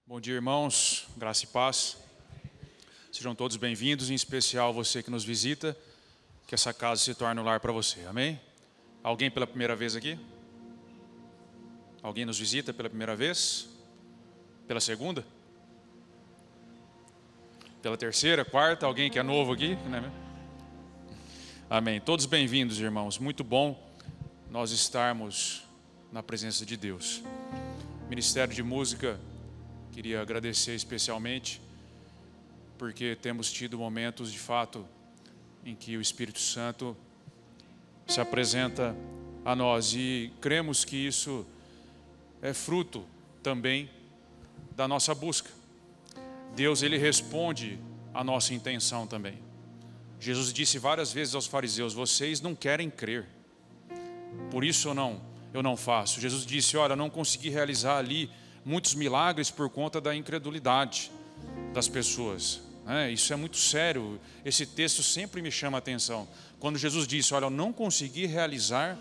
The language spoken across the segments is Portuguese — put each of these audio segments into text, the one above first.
Bom dia, irmãos, graça e paz. Sejam todos bem-vindos, em especial você que nos visita, que essa casa se torne um lar para você, amém? Alguém pela primeira vez aqui? Alguém nos visita pela primeira vez? Pela segunda? Pela terceira, quarta? Alguém que é novo aqui? Amém. Todos bem-vindos, irmãos. Muito bom nós estarmos na presença de Deus. Ministério de Música, queria agradecer especialmente, porque temos tido momentos de fato em que o Espírito Santo se apresenta a nós e cremos que isso é fruto também da nossa busca. Deus, ele responde à nossa intenção também. Jesus disse várias vezes aos fariseus: vocês não querem crer, por isso eu não faço. Jesus disse: olha, não consegui realizar ali muitos milagres por conta da incredulidade das pessoas. Isso é muito sério. Esse texto sempre me chama a atenção. Quando Jesus disse: olha, eu não consegui realizar,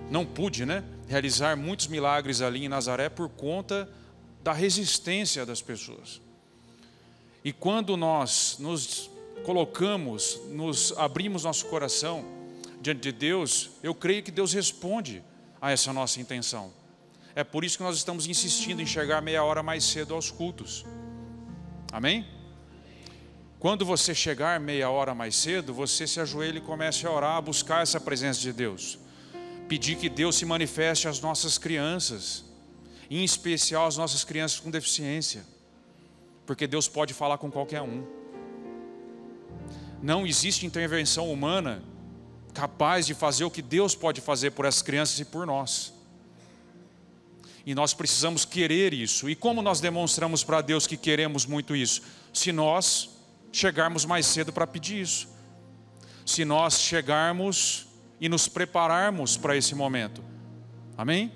não pude, realizar muitos milagres ali em Nazaré por conta da resistência das pessoas. E quando nós nos colocamos, nos abrimos nosso coração diante de Deus, eu creio que Deus responde a essa nossa intenção. É por isso que nós estamos insistindo em chegar meia hora mais cedo aos cultos. Amém? Quando você chegar meia hora mais cedo, você se ajoelha e comece a orar, a buscar essa presença de Deus. Pedir que Deus se manifeste às nossas crianças, em especial às nossas crianças com deficiência. Porque Deus pode falar com qualquer um. Não existe intervenção humana capaz de fazer o que Deus pode fazer por essas crianças e por nós. E nós precisamos querer isso. E como nós demonstramos para Deus que queremos muito isso? Se nós chegarmos mais cedo para pedir isso. Se nós chegarmos e nos prepararmos para esse momento. Amém?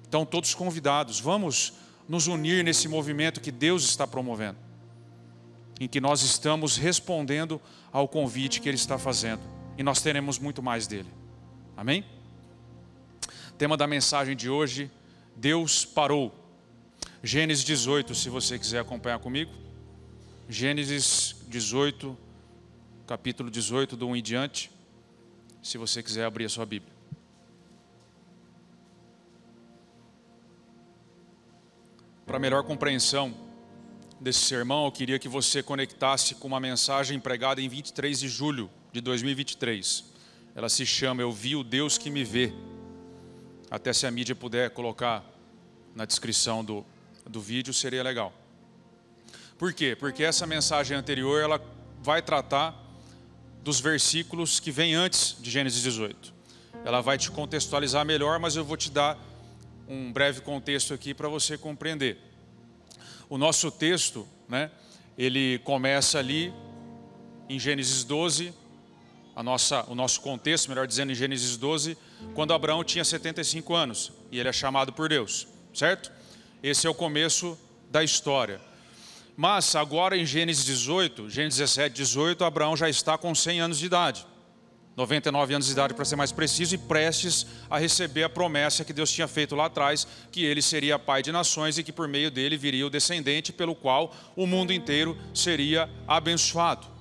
Então todos convidados, vamos nos unir nesse movimento que Deus está promovendo, em que nós estamos respondendo ao convite que Ele está fazendo, e nós teremos muito mais dele. Amém? Tema da mensagem de hoje: Deus parou. Gênesis 18, se você quiser acompanhar comigo. Gênesis 18, capítulo 18, do 1 em diante, se você quiser abrir a sua Bíblia. Para melhor compreensão desse sermão, eu queria que você conectasse com uma mensagem pregada em 23 de julho de 2023. Ela se chama Eu Vi o Deus que me vê. Até se a mídia puder colocar na descrição do vídeo, seria legal. Por quê? Porque essa mensagem anterior, ela vai tratar dos versículos que vêm antes de Gênesis 18. Ela vai te contextualizar melhor, mas eu vou te dar um breve contexto aqui para você compreender. O nosso texto, ele começa ali em Gênesis 12, o nosso contexto, melhor dizendo, em Gênesis 12, quando Abraão tinha 75 anos, e ele é chamado por Deus, certo? Esse é o começo da história. Mas agora em Gênesis 18, Gênesis 17, 18, Abraão já está com 100 anos de idade, 99 anos de idade para ser mais preciso, e prestes a receber a promessa que Deus tinha feito lá atrás, que ele seria pai de nações e que por meio dele viria o descendente pelo qual o mundo inteiro seria abençoado.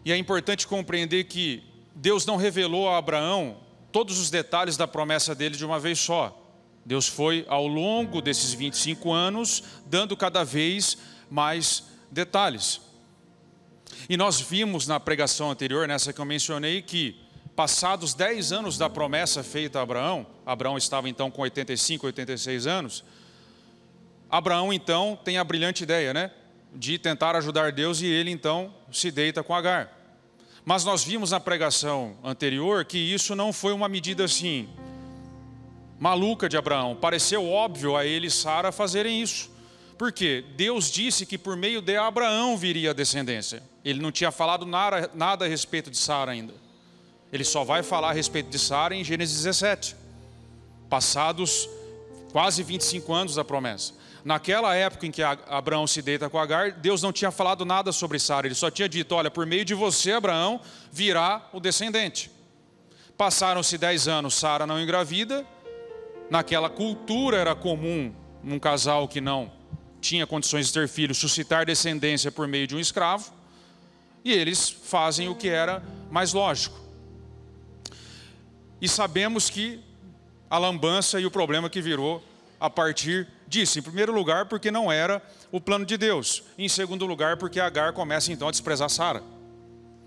E é importante compreender que Deus não revelou a Abraão todos os detalhes da promessa dele de uma vez só. Deus foi, ao longo desses 25 anos, dando cada vez mais detalhes. E nós vimos na pregação anterior, nessa que eu mencionei, que passados 10 anos da promessa feita a Abraão, Abraão estava então com 85, 86 anos, Abraão então tem a brilhante ideia, de tentar ajudar Deus, e ele então se deita com Agar. Mas nós vimos na pregação anterior que isso não foi uma medida assim maluca de Abraão. Pareceu óbvio a ele e Sara fazerem isso. Por quê? Deus disse que por meio de Abraão viria a descendência. Ele não tinha falado nada a respeito de Sara ainda. Ele só vai falar a respeito de Sara em Gênesis 17. Passados quase 25 anos da promessa. Naquela época em que Abraão se deita com Agar, Deus não tinha falado nada sobre Sara. Ele só tinha dito: olha, por meio de você, Abraão, virá o descendente. Passaram-se 10 anos, Sara não engravida. Naquela cultura era comum num casal que não tinha condições de ter filhos, suscitar descendência por meio de um escravo, e eles fazem o que era mais lógico. E sabemos que a lambança e o problema que virou a partir disso. Em primeiro lugar, porque não era o plano de Deus. Em segundo lugar, porque Agar começa então a desprezar Sara.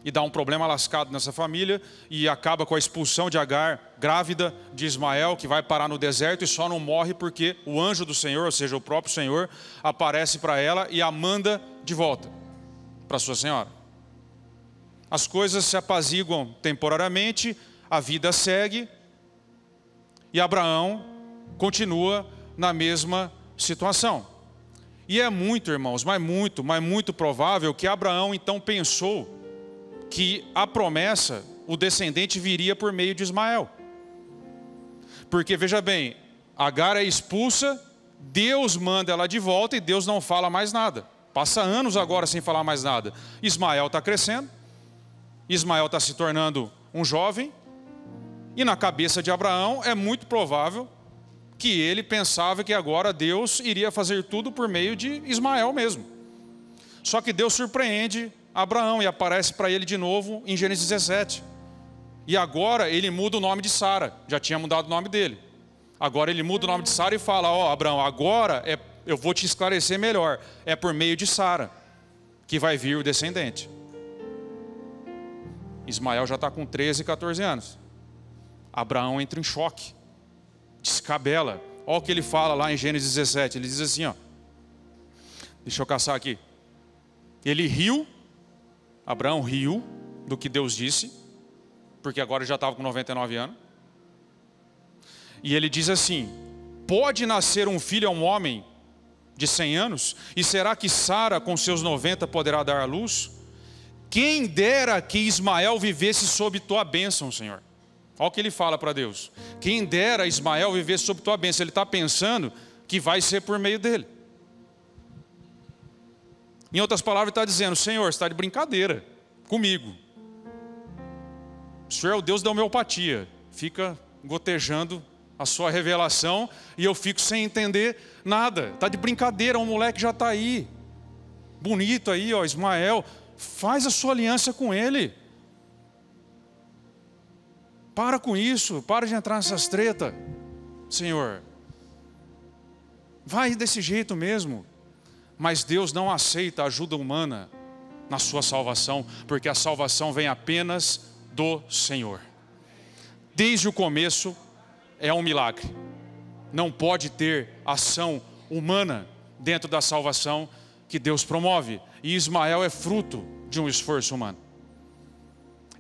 E dá um problema lascado nessa família e acaba com a expulsão de Agar, grávida de Ismael, que vai parar no deserto e só não morre porque o anjo do Senhor, ou seja, o próprio Senhor, aparece para ela e a manda de volta para sua senhora. As coisas se apaziguam temporariamente, a vida segue e Abraão continua na mesma situação. E é muito, irmãos, mas muito provável que Abraão então pensou que a promessa, o descendente viria por meio de Ismael. Porque veja bem, Agar é expulsa, Deus manda ela de volta e Deus não fala mais nada. Passa anos agora sem falar mais nada. Ismael está crescendo, Ismael está se tornando um jovem, e na cabeça de Abraão é muito provável que ele pensava que agora Deus iria fazer tudo por meio de Ismael mesmo. Só que Deus surpreende Abraão e aparece para ele de novo em Gênesis 17. E agora ele muda o nome de Sara, já tinha mudado o nome dele. Agora ele muda o nome de Sara e fala, ó, Abraão, agora eu vou te esclarecer melhor. É por meio de Sara que vai vir o descendente. Ismael já está com 13, 14 anos. Abraão entra em choque, descabela. Olha o que ele fala lá em Gênesis 17. Ele diz assim, ó, deixa eu caçar aqui. Ele riu, Abraão riu do que Deus disse, porque agora já estava com 99 anos. E ele diz assim, pode nascer um filho a um homem de 100 anos? E será que Sara com seus 90 poderá dar à luz? Quem dera que Ismael vivesse sob tua bênção, Senhor. Olha o que ele fala para Deus. Quem dera Ismael vivesse sob tua bênção. Ele está pensando que vai ser por meio dele. Em outras palavras, ele está dizendo, Senhor, você está de brincadeira comigo. O Senhor é o Deus da homeopatia. Fica gotejando a sua revelação e eu fico sem entender nada. Está de brincadeira, um moleque já está aí. Bonito aí, ó, Ismael. Faz a sua aliança com ele. Para com isso, para de entrar nessas tretas, Senhor. Vai desse jeito mesmo. Mas Deus não aceita ajuda humana na sua salvação, porque a salvação vem apenas do Senhor. Desde o começo é um milagre. Não pode ter ação humana dentro da salvação que Deus promove. E Ismael é fruto de um esforço humano.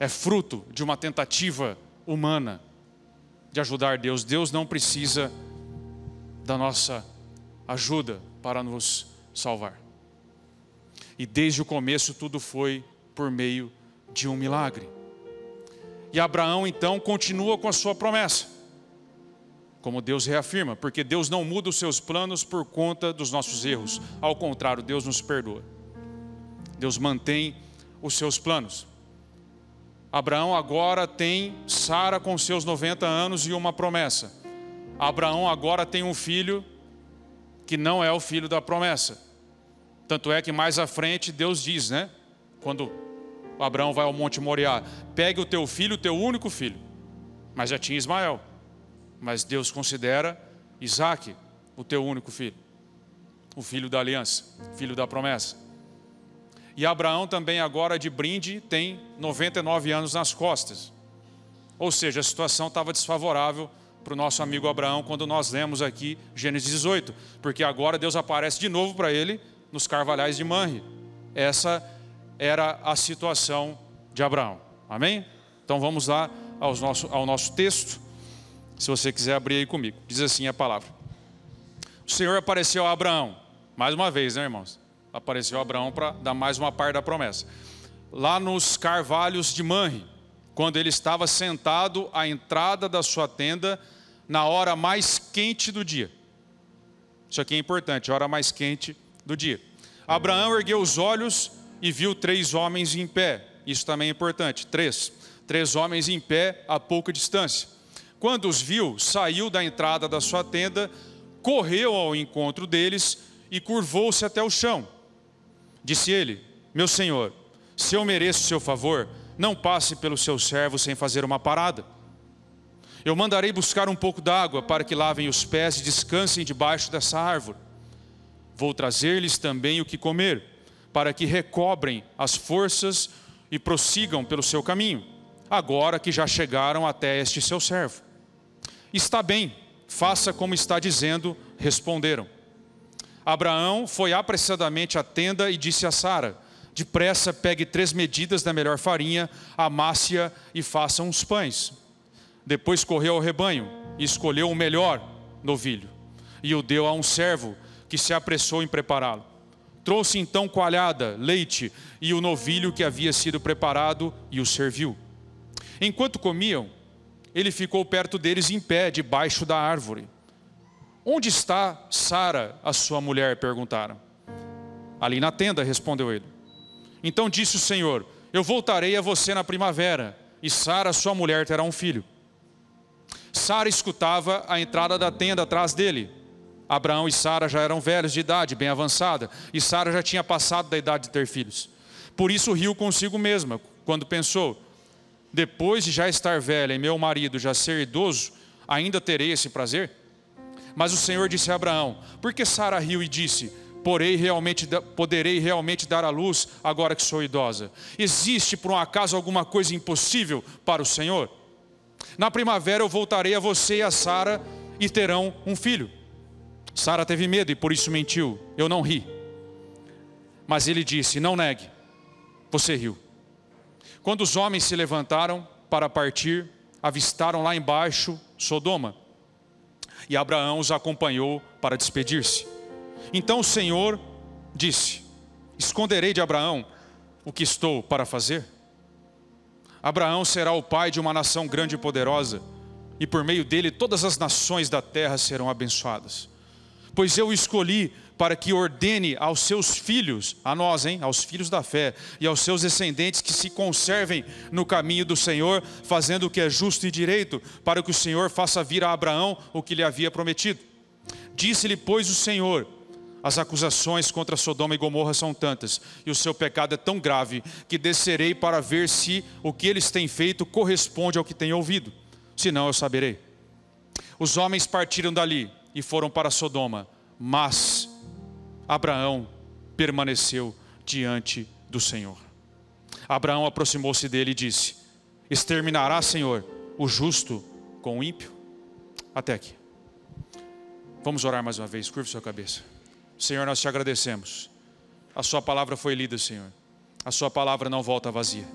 É fruto de uma tentativa humana de ajudar Deus. Deus não precisa da nossa ajuda para nos salvar. E desde o começo tudo foi por meio de um milagre. E Abraão então continua com a sua promessa, como Deus reafirma, porque Deus não muda os seus planos por conta dos nossos erros. Ao contrário, Deus nos perdoa. Deus mantém os seus planos. Abraão agora tem Sara com seus 90 anos e uma promessa. Abraão agora tem um filho que não é o filho da promessa. Tanto é que mais à frente Deus diz, né? Quando Abraão vai ao Monte Moriá, pegue o teu filho, o teu único filho. Mas já tinha Ismael. Mas Deus considera Isaque o teu único filho. O filho da aliança, filho da promessa. E Abraão também agora de brinde tem 99 anos nas costas. Ou seja, a situação estava desfavorável para o nosso amigo Abraão quando nós lemos aqui Gênesis 18. Porque agora Deus aparece de novo para ele nos carvalhais de Manre. Essa era a situação de Abraão. Amém? Então vamos lá ao nosso texto. Se você quiser abrir aí comigo. Diz assim a palavra. O Senhor apareceu a Abraão. Mais uma vez, né, irmãos? Apareceu a Abraão para dar mais uma parte da promessa. Lá nos carvalhos de Manre, quando ele estava sentado à entrada da sua tenda, na hora mais quente do dia. Isso aqui é importante, a hora mais quente do dia. Abraão ergueu os olhos e viu 3 homens em pé. Isso também é importante, 3 homens em pé a pouca distância. Quando os viu, saiu da entrada da sua tenda, correu ao encontro deles e curvou-se até o chão. Disse ele: meu senhor, se eu mereço seu favor, não passe pelo seu servo sem fazer uma parada. Eu mandarei buscar um pouco d'água para que lavem os pés e descansem debaixo dessa árvore. Vou trazer-lhes também o que comer, para que recobrem as forças e prossigam pelo seu caminho, agora que já chegaram até este seu servo. Está bem, faça como está dizendo, responderam. Abraão foi apressadamente à tenda e disse a Sara: depressa pegue 3 medidas da melhor farinha, amasse-a e faça uns pães. Depois correu ao rebanho e escolheu o melhor novilho e o deu a um servo que se apressou em prepará-lo. Trouxe então coalhada, leite e o novilho que havia sido preparado e o serviu. Enquanto comiam, ele ficou perto deles em pé, debaixo da árvore. Onde está Sara, a sua mulher? Perguntaram. Ali na tenda, respondeu ele. Então disse o Senhor: eu voltarei a você na primavera, e Sara, sua mulher, terá um filho. Sara escutava a entrada da tenda atrás dele. Abraão e Sara já eram velhos de idade, bem avançada, e Sara já tinha passado da idade de ter filhos. Por isso riu consigo mesma, quando pensou: depois de já estar velha e meu marido já ser idoso, ainda terei esse prazer? Mas o Senhor disse a Abraão: por que Sara riu e disse: poderei realmente dar à luz agora que sou idosa? Existe por um acaso alguma coisa impossível para o Senhor? Na primavera eu voltarei a você e a Sara e terão um filho. Sara teve medo e por isso mentiu: eu não ri. Mas ele disse: não negue, você riu. Quando os homens se levantaram para partir, avistaram lá embaixo Sodoma, e Abraão os acompanhou para despedir-se. Então o Senhor disse: esconderei de Abraão o que estou para fazer? Abraão será o pai de uma nação grande e poderosa, e por meio dele todas as nações da terra serão abençoadas. Pois eu o escolhi para que ordene aos seus filhos, a nós, aos filhos da fé, e aos seus descendentes que se conservem no caminho do Senhor, fazendo o que é justo e direito, para que o Senhor faça vir a Abraão o que lhe havia prometido. Disse-lhe, pois, o Senhor: as acusações contra Sodoma e Gomorra são tantas, e o seu pecado é tão grave, que descerei para ver se o que eles têm feito corresponde ao que têm ouvido. Senão eu saberei. Os homens partiram dali e foram para Sodoma, mas Abraão permaneceu diante do Senhor. Abraão aproximou-se dele e disse: exterminará, Senhor, o justo com o ímpio? Até aqui. Vamos orar mais uma vez, curve sua cabeça. Senhor, nós te agradecemos. A sua palavra foi lida, Senhor. A sua palavra não volta vazia.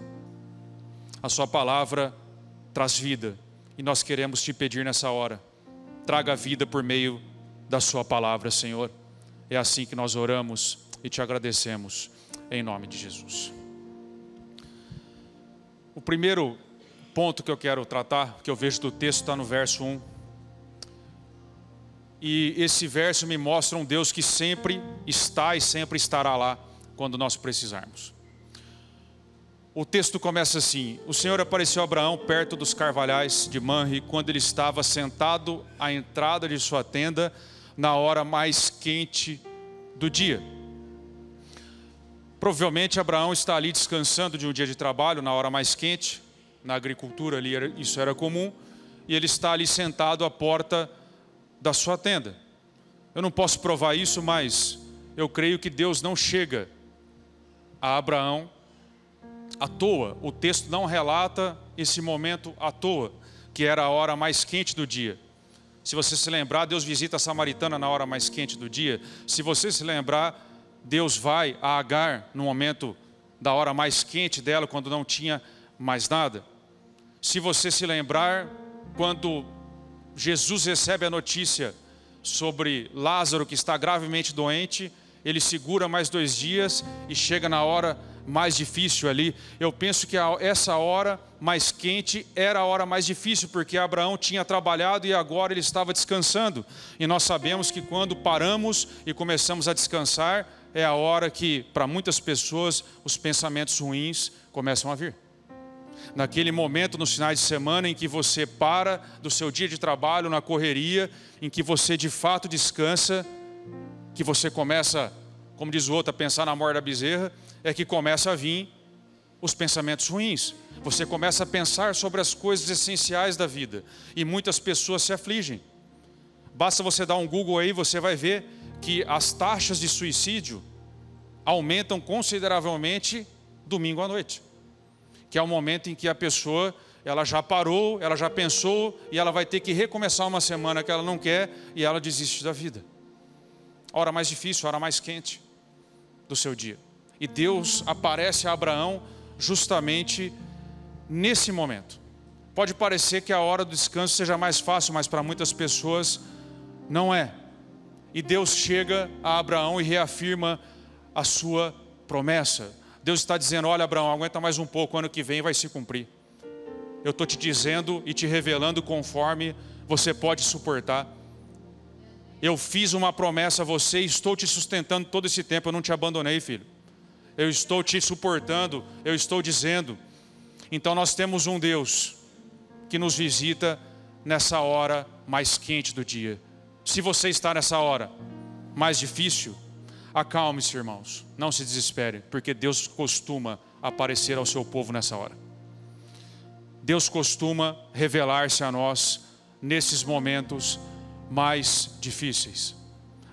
A sua palavra traz vida, e nós queremos te pedir nessa hora: traga vida por meio da sua palavra, Senhor. É assim que nós oramos e te agradecemos, em nome de Jesus. O primeiro ponto que eu quero tratar, que eu vejo do texto, está no verso 1. E esse verso me mostra um Deus que sempre está e sempre estará lá quando nós precisarmos. O texto começa assim: o Senhor apareceu a Abraão perto dos carvalhais de Manre, quando ele estava sentado à entrada de sua tenda, na hora mais quente do dia. Provavelmente Abraão está ali descansando de um dia de trabalho, na hora mais quente. Na agricultura ali isso era comum. E ele está ali sentado à porta da sua tenda. Eu não posso provar isso, mas eu creio que Deus não chega a Abraão à toa. O texto não relata esse momento à toa, que era a hora mais quente do dia. Se você se lembrar, Deus visita a samaritana na hora mais quente do dia. Se você se lembrar, Deus vai a Agar no momento da hora mais quente dela, quando não tinha mais nada. Se você se lembrar, quando Jesus recebe a notícia sobre Lázaro, que está gravemente doente, ele segura mais 2 dias e chega na hora mais difícil ali. Eu penso que essa hora mais quente era a hora mais difícil, porque Abraão tinha trabalhado e agora ele estava descansando. E nós sabemos que quando paramos e começamos a descansar, é a hora que, para muitas pessoas, os pensamentos ruins começam a vir. Naquele momento, nos finais de semana, em que você para do seu dia de trabalho, na correria, em que você de fato descansa, que você começa, como diz o outro, a pensar na morte da bezerra, é que começa a vir os pensamentos ruins. Você começa a pensar sobre as coisas essenciais da vida. E muitas pessoas se afligem. Basta você dar um Google aí, você vai ver que as taxas de suicídio aumentam consideravelmente domingo à noite. Que é o momento em que a pessoa, ela já parou, ela já pensou, e ela vai ter que recomeçar uma semana que ela não quer, e ela desiste da vida. A hora mais difícil, a hora mais quente do seu dia. E Deus aparece a Abraão justamente nesse momento. Pode parecer que a hora do descanso seja mais fácil, mas para muitas pessoas não é. E Deus chega a Abraão e reafirma a sua promessa. Deus está dizendo: olha, Abraão, aguenta mais um pouco, ano que vem vai se cumprir. Eu estou te dizendo e te revelando conforme você pode suportar. Eu fiz uma promessa a você e estou te sustentando todo esse tempo. Eu não te abandonei, filho. Eu estou te suportando, eu estou dizendo. Então nós temos um Deus que nos visita nessa hora mais quente do dia. Se você está nessa hora mais difícil, acalme-se, irmãos. Não se desespere, porque Deus costuma aparecer ao seu povo nessa hora. Deus costuma revelar-se a nós nesses momentos mais difíceis.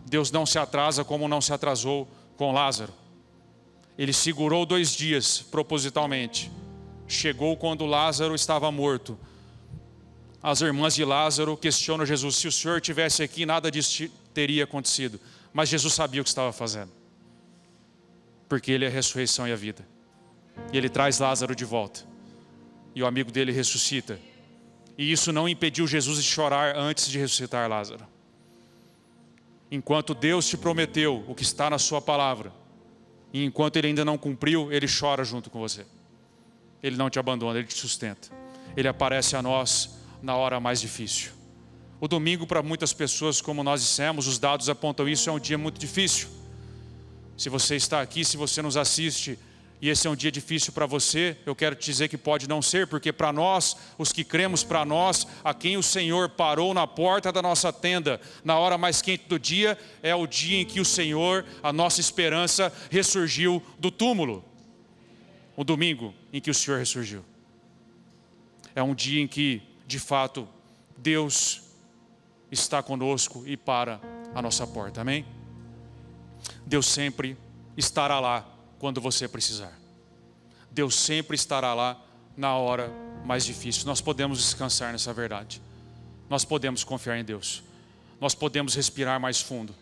Deus não se atrasa como não se atrasou com Lázaro. Ele segurou 2 dias propositalmente. Chegou quando Lázaro estava morto. As irmãs de Lázaro questionam Jesus: se o Senhor estivesse aqui, nada disso teria acontecido. Mas Jesus sabia o que estava fazendo, porque Ele é a ressurreição e a vida. E Ele traz Lázaro de volta, e o amigo dele ressuscita. E isso não impediu Jesus de chorar antes de ressuscitar Lázaro. Enquanto Deus te prometeu o que está na sua palavra, e enquanto Ele ainda não cumpriu, Ele chora junto com você. Ele não te abandona, Ele te sustenta. Ele aparece a nós na hora mais difícil. O domingo, para muitas pessoas, como nós dissemos, os dados apontam isso, é um dia muito difícil. Se você está aqui, se você nos assiste, e esse é um dia difícil para você, eu quero te dizer que pode não ser, porque para nós, os que cremos, para nós, a quem o Senhor parou na porta da nossa tenda, na hora mais quente do dia, é o dia em que o Senhor, a nossa esperança, ressurgiu do túmulo. O domingo em que o Senhor ressurgiu. É um dia em que, de fato, Deus está conosco e para a nossa porta, amém? Deus sempre estará lá quando você precisar. Deus sempre estará lá na hora mais difícil. Nós podemos descansar nessa verdade. Nós podemos confiar em Deus. Nós podemos respirar mais fundo.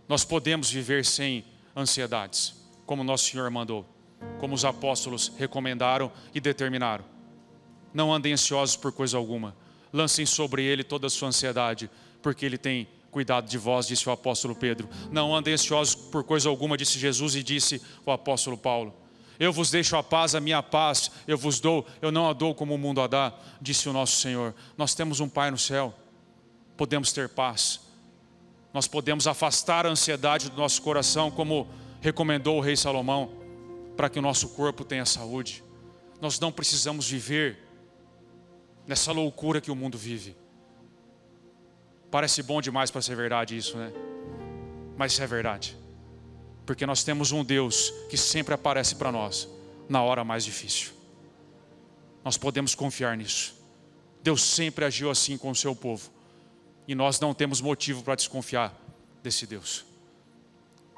Nós podemos viver sem ansiedades, como nosso Senhor mandou, como os apóstolos recomendaram e determinaram. Não andem ansiosos por coisa alguma. Lancem sobre Ele toda a sua ansiedade, porque Ele tem cuidado de vós, disse o apóstolo Pedro. Não andem ansiosos por coisa alguma, disse Jesus, e disse o apóstolo Paulo. Eu vos deixo a minha paz eu vos dou, eu não a dou como o mundo a dá, disse o nosso Senhor. Nós temos um Pai no céu, podemos ter paz. Nós podemos afastar a ansiedade do nosso coração, como recomendou o rei Salomão, para que o nosso corpo tenha saúde. Nós não precisamos viver nessa loucura que o mundo vive. Parece bom demais para ser verdade isso, né? Mas isso é verdade. Porque nós temos um Deus que sempre aparece para nós na hora mais difícil. Nós podemos confiar nisso. Deus sempre agiu assim com o seu povo. E nós não temos motivo para desconfiar desse Deus.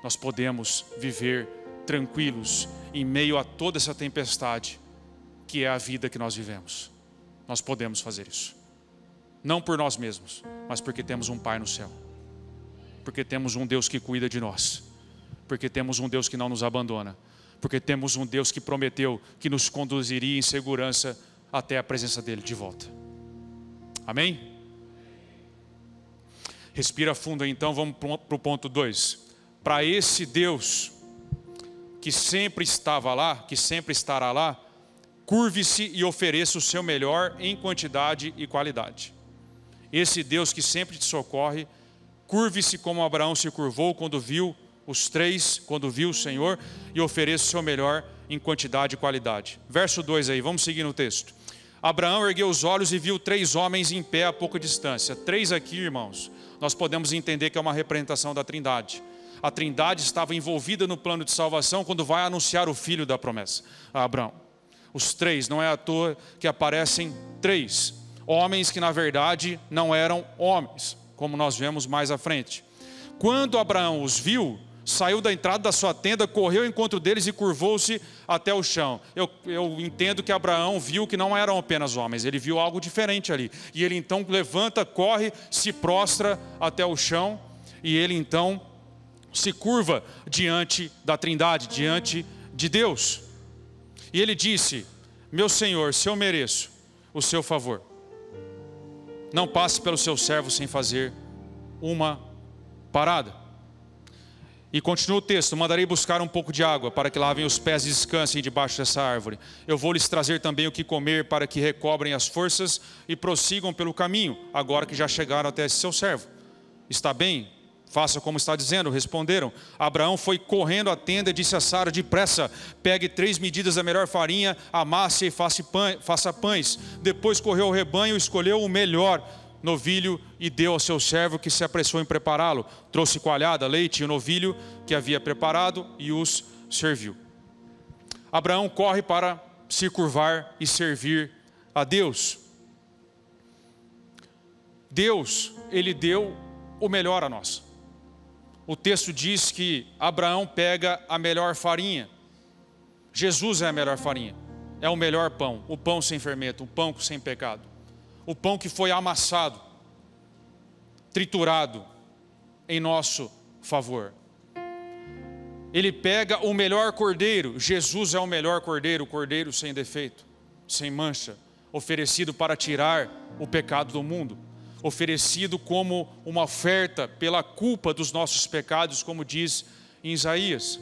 Nós podemos viver tranquilos em meio a toda essa tempestade que é a vida que nós vivemos. Nós podemos fazer isso. Não por nós mesmos, mas porque temos um Pai no céu. Porque temos um Deus que cuida de nós. Porque temos um Deus que não nos abandona. Porque temos um Deus que prometeu que nos conduziria em segurança até a presença dEle de volta. Amém? Respira fundo aí, então, vamos para o ponto 2. Para esse Deus que sempre estava lá, que sempre estará lá, curve-se e ofereça o seu melhor em quantidade e qualidade. Esse Deus que sempre te socorre, curve-se como Abraão se curvou quando viu os três, quando viu o Senhor, e ofereça o seu melhor em quantidade e qualidade. Verso 2 aí, vamos seguir no texto. Abraão ergueu os olhos e viu 3 homens em pé a pouca distância. 3 aqui, irmãos, nós podemos entender que é uma representação da Trindade. A Trindade estava envolvida no plano de salvação quando vai anunciar o filho da promessa a Abraão. Os 3, não é à toa que aparecem 3 homens que na verdade não eram homens, como nós vemos mais à frente. Quando Abraão os viu, saiu da entrada da sua tenda, correu ao encontro deles e curvou-se até o chão. Eu entendo que Abraão viu que não eram apenas homens, ele viu algo diferente ali. E ele então levanta, corre, se prostra até o chão, e ele então se curva diante da Trindade, diante de Deus. E ele disse: meu Senhor, se eu mereço o seu favor, não passe pelo seu servo sem fazer uma parada. E continua o texto: mandarei buscar um pouco de água para que lavem os pés e descansem debaixo dessa árvore. Eu vou lhes trazer também o que comer para que recobrem as forças e prossigam pelo caminho, agora que já chegaram até esse seu servo. Está bem? Faça como está dizendo, responderam. Abraão foi correndo à tenda e disse a Sara: depressa, pegue 3 medidas da melhor farinha, amasse e faça pães. Depois correu ao rebanho, escolheu o melhor novilho e deu ao seu servo, que se apressou em prepará-lo. Trouxe coalhada, leite e o novilho que havia preparado e os serviu. Abraão corre para se curvar e servir a Deus. Deus, ele deu o melhor a nós. O texto diz que Abraão pega a melhor farinha. Jesus é a melhor farinha. É o melhor pão, o pão sem fermento, o pão sem pecado. O pão que foi amassado, triturado em nosso favor. Ele pega o melhor cordeiro. Jesus é o melhor cordeiro, o cordeiro sem defeito, sem mancha, oferecido para tirar o pecado do mundo. Oferecido como uma oferta pela culpa dos nossos pecados, como diz em Isaías.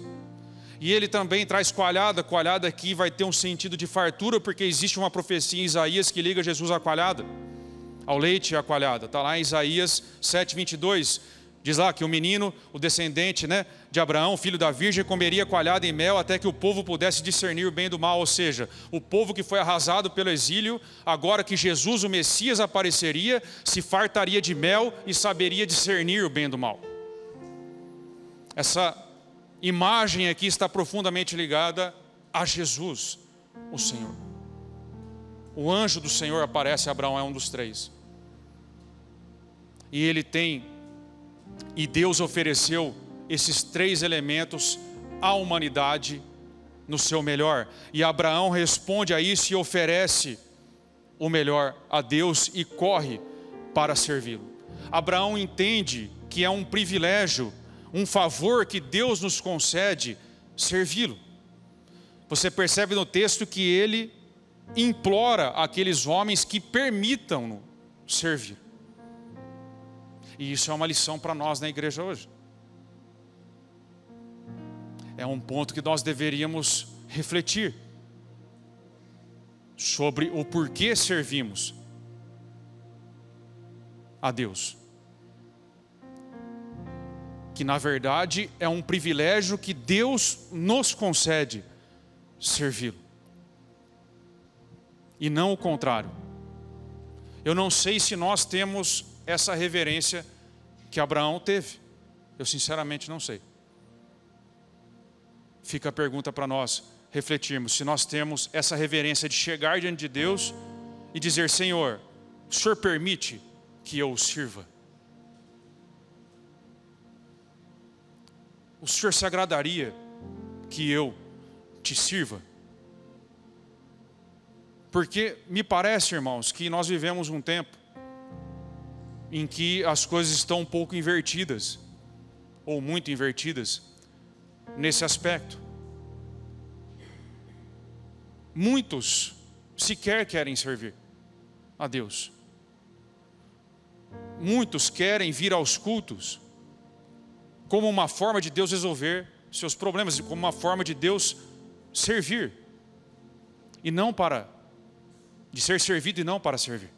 E ele também traz coalhada. Coalhada aqui vai ter um sentido de fartura, porque existe uma profecia em Isaías que liga Jesus à coalhada, ao leite e à coalhada. Está lá em Isaías 7:22. Diz lá que o menino, o descendente de Abraão, filho da virgem, comeria coalhada e mel até que o povo pudesse discernir o bem do mal. Ou seja, o povo que foi arrasado pelo exílio, agora que Jesus, o Messias, apareceria, se fartaria de mel e saberia discernir o bem do mal. Essa imagem aqui está profundamente ligada a Jesus, o Senhor. O anjo do Senhor aparece a Abraão, é um dos 3. E Deus ofereceu esses 3 elementos à humanidade no seu melhor. E Abraão responde a isso e oferece o melhor a Deus e corre para servi-lo. Abraão entende que é um privilégio, um favor que Deus nos concede servi-lo. Você percebe no texto que ele implora àqueles homens que permitam-no servir. E isso é uma lição para nós na igreja hoje. É um ponto que nós deveríamos refletir sobre o porquê servimos a Deus. Que na verdade é um privilégio que Deus nos concede servi-lo. E não o contrário. Eu não sei se nós temos essa reverência que Abraão teve. Eu sinceramente não sei. Fica a pergunta para nós refletirmos, se nós temos essa reverência de chegar diante de Deus e dizer: Senhor, o Senhor permite que eu o sirva? O Senhor se agradaria que eu te sirva? Porque me parece, irmãos, que nós vivemos um tempo em que as coisas estão um pouco invertidas, ou muito invertidas, nesse aspecto. Muitos sequer querem servir a Deus. Muitos querem vir aos cultos como uma forma de Deus resolver seus problemas, como uma forma de Deus servir, e não de ser servido e não para servir.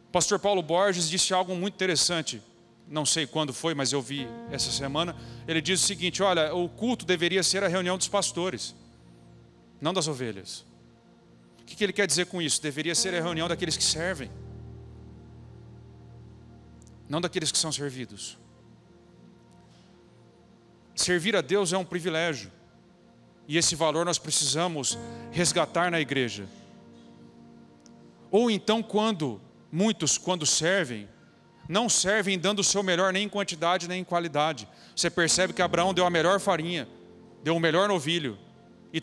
Pastor Paulo Borges disse algo muito interessante não sei quando foi, mas eu vi essa semana. Ele diz o seguinte: olha, o culto deveria ser a reunião dos pastores, não das ovelhas. O que ele quer dizer com isso? Deveria ser a reunião daqueles que servem, não daqueles que são servidos. Servir a Deus é um privilégio, e esse valor nós precisamos resgatar na igreja. Ou então, muitos quando servem, não servem dando o seu melhor nem em quantidade nem em qualidade. Você percebe que Abraão deu a melhor farinha, deu o melhor novilho, e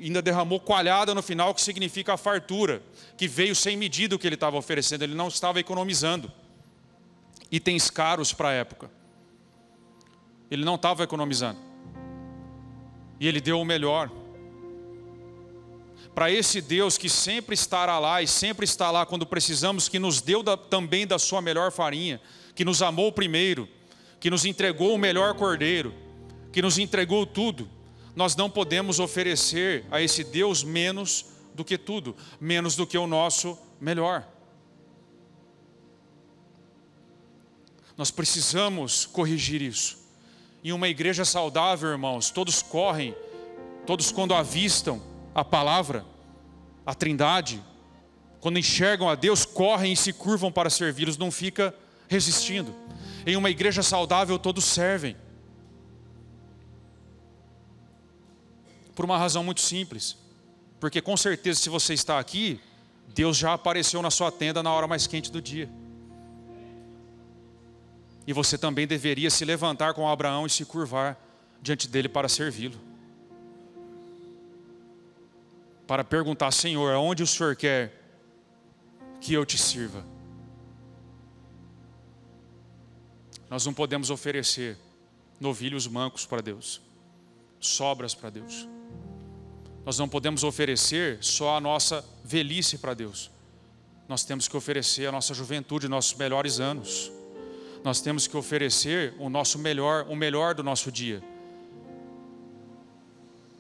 ainda derramou coalhada no final, que significa a fartura, que veio sem medida o que ele estava oferecendo. Ele não estava economizando itens caros para a época. Ele não estava economizando, e ele deu o melhor. Para esse Deus que sempre estará lá e sempre está lá quando precisamos, que nos deu também da sua melhor farinha, que nos amou primeiro, que nos entregou o melhor cordeiro, que nos entregou tudo, nós não podemos oferecer a esse Deus menos do que tudo, menos do que o nosso melhor. Nós precisamos corrigir isso. Em uma igreja saudável, irmãos, todos correm, todos quando avistam a palavra, a Trindade, quando enxergam a Deus, correm e se curvam para servi-los, não fica resistindo. Em uma igreja saudável, todos servem. Por uma razão muito simples, porque com certeza se você está aqui, Deus já apareceu na sua tenda na hora mais quente do dia. E você também deveria se levantar com Abraão e se curvar diante dele para servi-lo. Para perguntar: Senhor, aonde o Senhor quer que eu te sirva? Nós não podemos oferecer novilhos mancos para Deus, sobras para Deus. Nós não podemos oferecer só a nossa velhice para Deus. Nós temos que oferecer a nossa juventude, nossos melhores anos. Nós temos que oferecer o nosso melhor, o melhor do nosso dia,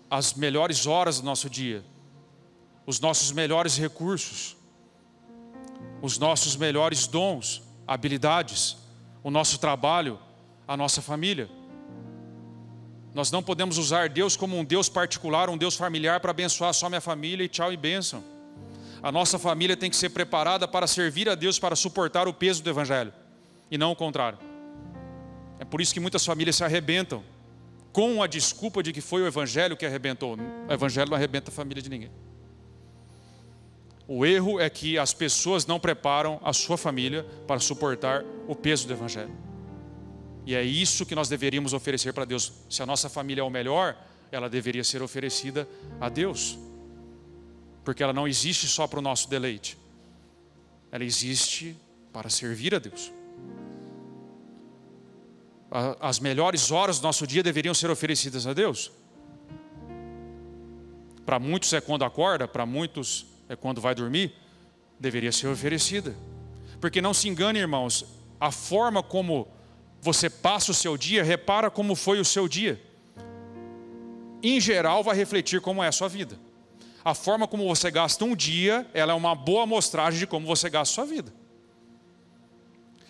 as melhores horas do nosso dia, os nossos melhores recursos, os nossos melhores dons, habilidades, o nosso trabalho, a nossa família. Nós não podemos usar Deus como um Deus particular, um Deus familiar para abençoar só minha família e tchau e bênção. A nossa família tem que ser preparada para servir a Deus, para suportar o peso do Evangelho, e não o contrário. É por isso que muitas famílias se arrebentam, com a desculpa de que foi o Evangelho que arrebentou. O Evangelho não arrebenta a família de ninguém. O erro é que as pessoas não preparam a sua família para suportar o peso do Evangelho. E é isso que nós deveríamos oferecer para Deus. Se a nossa família é o melhor, ela deveria ser oferecida a Deus. Porque ela não existe só para o nosso deleite. Ela existe para servir a Deus. As melhores horas do nosso dia deveriam ser oferecidas a Deus. Para muitos é quando acorda, para muitos é quando vai dormir. Deveria ser oferecida. Porque não se engane, irmãos, a forma como você passa o seu dia, repara como foi o seu dia. Em geral, vai refletir como é a sua vida. A forma como você gasta um dia, ela é uma boa amostragem de como você gasta a sua vida.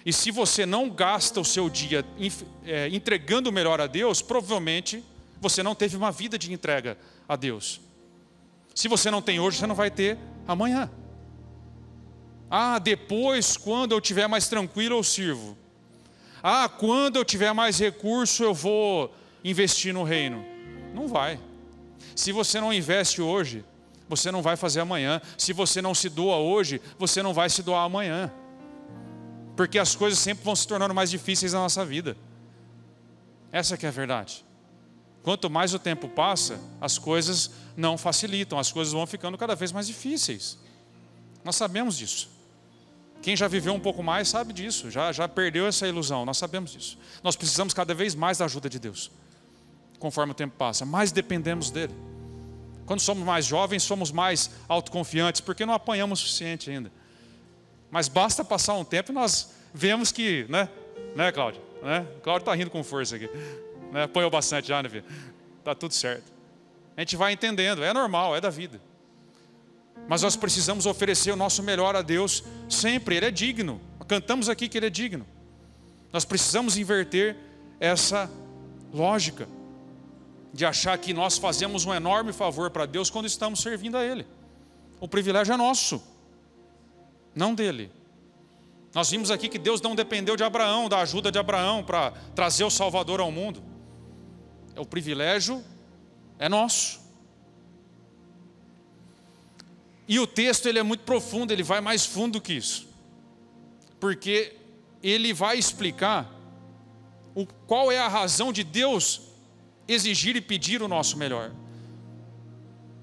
E se você não gasta o seu dia entregando o melhor a Deus, provavelmente você não teve uma vida de entrega a Deus. Se você não tem hoje, você não vai ter amanhã. Ah, depois, quando eu estiver mais tranquilo, eu sirvo. Ah, quando eu tiver mais recurso, eu vou investir no reino. Não vai. Se você não investe hoje, você não vai fazer amanhã. Se você não se doa hoje, você não vai se doar amanhã. Porque as coisas sempre vão se tornando mais difíceis na nossa vida. Essa que é a verdade. Quanto mais o tempo passa, as coisas não facilitam, as coisas vão ficando cada vez mais difíceis. Nós sabemos disso. Quem já viveu um pouco mais sabe disso, já perdeu essa ilusão, nós sabemos disso. Nós precisamos cada vez mais da ajuda de Deus. Conforme o tempo passa, mais dependemos dele. Quando somos mais jovens, somos mais autoconfiantes, porque não apanhamos o suficiente ainda. Mas basta passar um tempo e nós vemos que, né, Cláudio? Cláudio está rindo com força aqui. Apanhou bastante já, né, filho? Está tudo certo. A gente vai entendendo, é normal, é da vida. Mas nós precisamos oferecer o nosso melhor a Deus sempre. Ele é digno. Cantamos aqui que Ele é digno. Nós precisamos inverter essa lógica de achar que nós fazemos um enorme favor para Deus quando estamos servindo a Ele. O privilégio é nosso, não dele. Nós vimos aqui que Deus não dependeu de Abraão, da ajuda de Abraão para trazer o Salvador ao mundo. O privilégio é nosso. E o texto ele é muito profundo, ele vai mais fundo que isso. Porque ele vai explicar qual é a razão de Deus exigir e pedir o nosso melhor.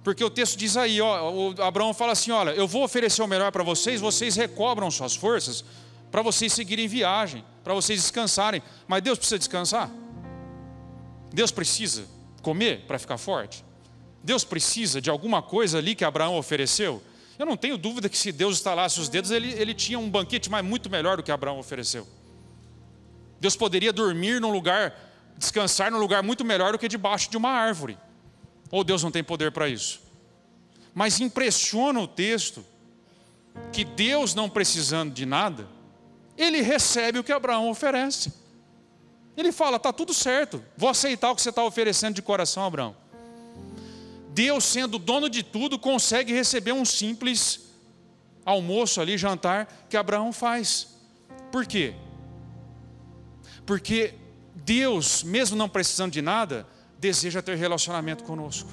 Porque o texto diz aí, ó, o Abraão fala assim, olha, eu vou oferecer o melhor para vocês, vocês recobram suas forças para vocês seguirem viagem, para vocês descansarem. Mas Deus precisa descansar? Deus precisa comer para ficar forte? Deus precisa de alguma coisa ali que Abraão ofereceu? Eu não tenho dúvida que se Deus estalasse os dedos, ele tinha um banquete muito melhor do que Abraão ofereceu. Deus poderia dormir num lugar, descansar num lugar muito melhor do que debaixo de uma árvore. Ou Deus não tem poder para isso? Mas impressiona o texto que Deus, não precisando de nada, Ele recebe o que Abraão oferece. Ele fala, está tudo certo, vou aceitar o que você está oferecendo de coração, Abraão. Deus, sendo dono de tudo, consegue receber um simples almoço ali, jantar, que Abraão faz. Por quê? Porque Deus, mesmo não precisando de nada, deseja ter relacionamento conosco.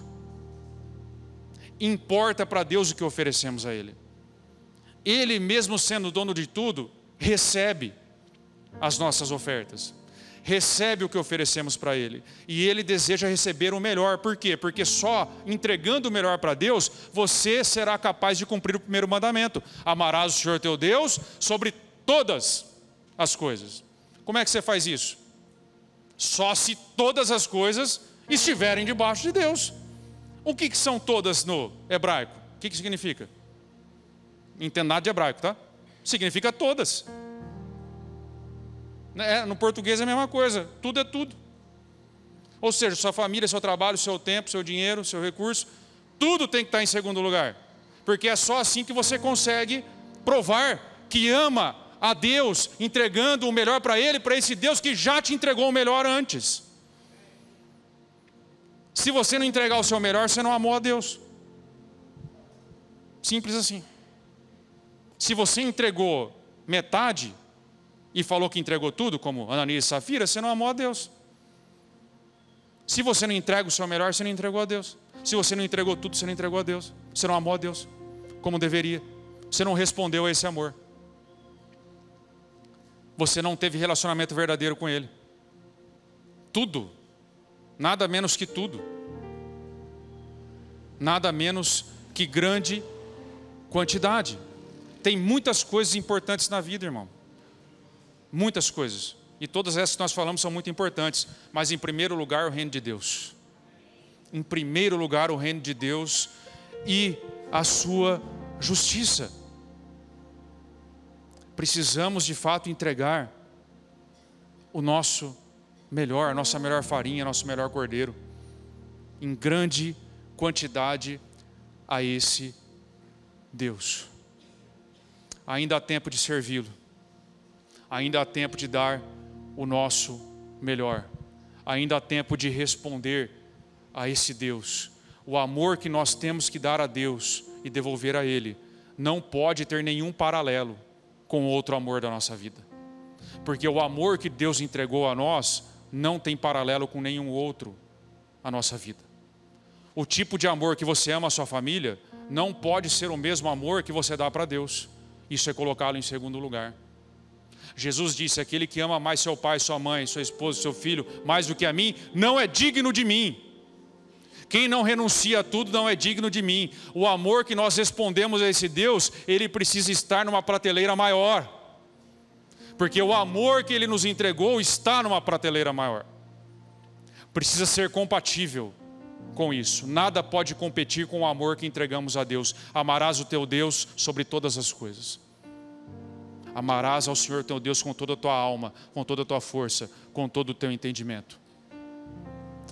Importa para Deus o que oferecemos a Ele. Ele, mesmo sendo dono de tudo, recebe as nossas ofertas. Recebe o que oferecemos para Ele. E Ele deseja receber o melhor. Por quê? Porque só entregando o melhor para Deus, você será capaz de cumprir o primeiro mandamento. Amarás o Senhor teu Deus sobre todas as coisas. Como é que você faz isso? Só se todas as coisas estiverem debaixo de Deus. O que são todas no hebraico? O que significa? Entenda nada de hebraico, tá? Significa todas. No português é a mesma coisa, tudo é tudo. Ou seja, sua família, seu trabalho, seu tempo, seu dinheiro, seu recurso, tudo tem que estar em segundo lugar. Porque é só assim que você consegue provar que ama a Deus, entregando o melhor para Ele, para esse Deus que já te entregou o melhor antes. Se você não entregar o seu melhor, você não amou a Deus. Simples assim. Se você entregou metade e falou que entregou tudo, como Ananias e Safira, você não amou a Deus. Se você não entrega o seu melhor, você não entregou a Deus. Se você não entregou tudo, você não entregou a Deus. Você não amou a Deus como deveria. Você não respondeu a esse amor. Você não teve relacionamento verdadeiro com Ele. Tudo, nada menos que tudo. Nada menos que grande quantidade. Tem muitas coisas importantes na vida, irmão. Muitas coisas. E todas essas que nós falamos são muito importantes. Mas em primeiro lugar o reino de Deus. Em primeiro lugar o reino de Deus e a sua justiça. Precisamos de fato entregar o nosso melhor, a nossa melhor farinha, nosso melhor cordeiro, em grande quantidade a esse Deus. Ainda há tempo de servi-lo. Ainda há tempo de dar o nosso melhor. Ainda há tempo de responder a esse Deus. O amor que nós temos que dar a Deus e devolver a Ele não pode ter nenhum paralelo com outro amor da nossa vida. Porque o amor que Deus entregou a nós não tem paralelo com nenhum outro a nossa vida. O tipo de amor que você ama a sua família não pode ser o mesmo amor que você dá para Deus. Isso é colocá-lo em segundo lugar. Jesus disse, aquele que ama mais seu pai, sua mãe, sua esposa, seu filho, mais do que a mim, não é digno de mim. Quem não renuncia a tudo não é digno de mim. O amor que nós respondemos a esse Deus, ele precisa estar numa prateleira maior. Porque o amor que Ele nos entregou está numa prateleira maior. Precisa ser compatível com isso. Nada pode competir com o amor que entregamos a Deus. Amarás o teu Deus sobre todas as coisas. Amarás ao Senhor teu Deus com toda a tua alma, com toda a tua força, com todo o teu entendimento.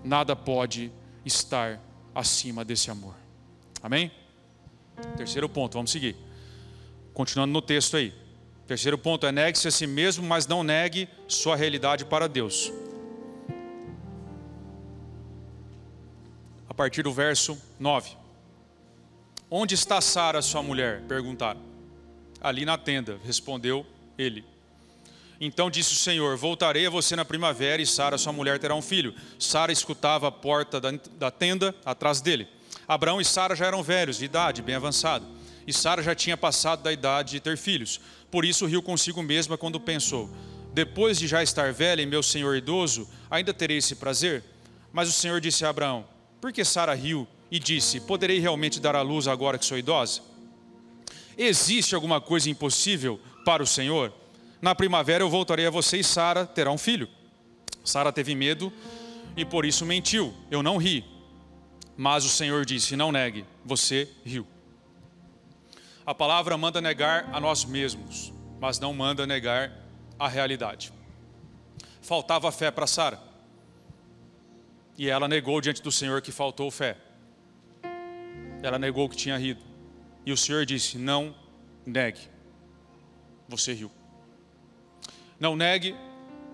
Nada pode estar acima desse amor. Amém? Terceiro ponto, vamos seguir. Continuando no texto aí. Terceiro ponto é: negue-se a si mesmo, mas não negue sua realidade para Deus. A partir do verso 9. Onde está Sara, sua mulher? Perguntaram. Ali na tenda, respondeu ele. Então disse o Senhor: voltarei a você na primavera e Sara, sua mulher, terá um filho. Sara escutava a porta da tenda atrás dele. Abraão e Sara já eram velhos, de idade bem avançada. E Sara já tinha passado da idade de ter filhos. Por isso riu consigo mesma quando pensou: depois de já estar velha e meu senhor idoso, ainda terei esse prazer? Mas o Senhor disse a Abraão: por que Sara riu e disse: poderei realmente dar à luz agora que sou idosa? Existe alguma coisa impossível para o Senhor? Na primavera eu voltarei a você e Sara terá um filho. Sara teve medo e por isso mentiu: eu não ri. Mas o Senhor disse: não negue, você riu. A palavra manda negar a nós mesmos, mas não manda negar a realidade. Faltava fé para Sara. E ela negou diante do Senhor que faltou fé. Ela negou que tinha rido. E o Senhor disse: não negue, você riu. Não negue,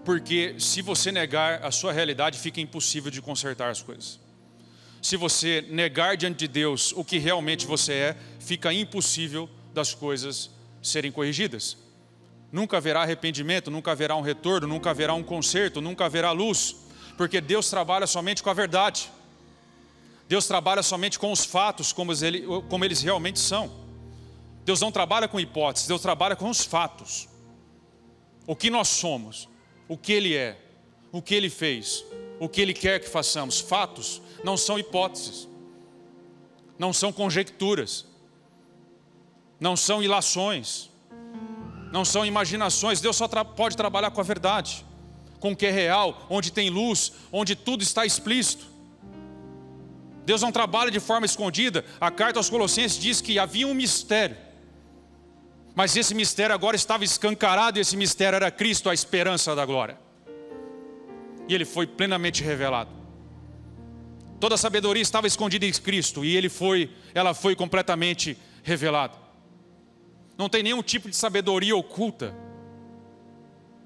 porque se você negar a sua realidade, fica impossível de consertar as coisas. Se você negar diante de Deus o que realmente você é, fica impossível das coisas serem corrigidas. Nunca haverá arrependimento, nunca haverá um retorno, nunca haverá um conserto, nunca haverá luz, porque Deus trabalha somente com a verdade. Deus trabalha somente com os fatos como eles realmente são. Deus não trabalha com hipóteses, Deus trabalha com os fatos. O que nós somos, o que Ele é, o que Ele fez, o que Ele quer que façamos. Fatos não são hipóteses, não são conjecturas, não são ilações, não são imaginações. Deus só pode trabalhar com a verdade, com o que é real, onde tem luz, onde tudo está explícito. Deus não trabalha de forma escondida. A carta aos Colossenses diz que havia um mistério, mas esse mistério agora estava escancarado, e esse mistério era Cristo, a esperança da glória. E Ele foi plenamente revelado. Toda a sabedoria estava escondida em Cristo, e ela foi completamente revelada. Não tem nenhum tipo de sabedoria oculta,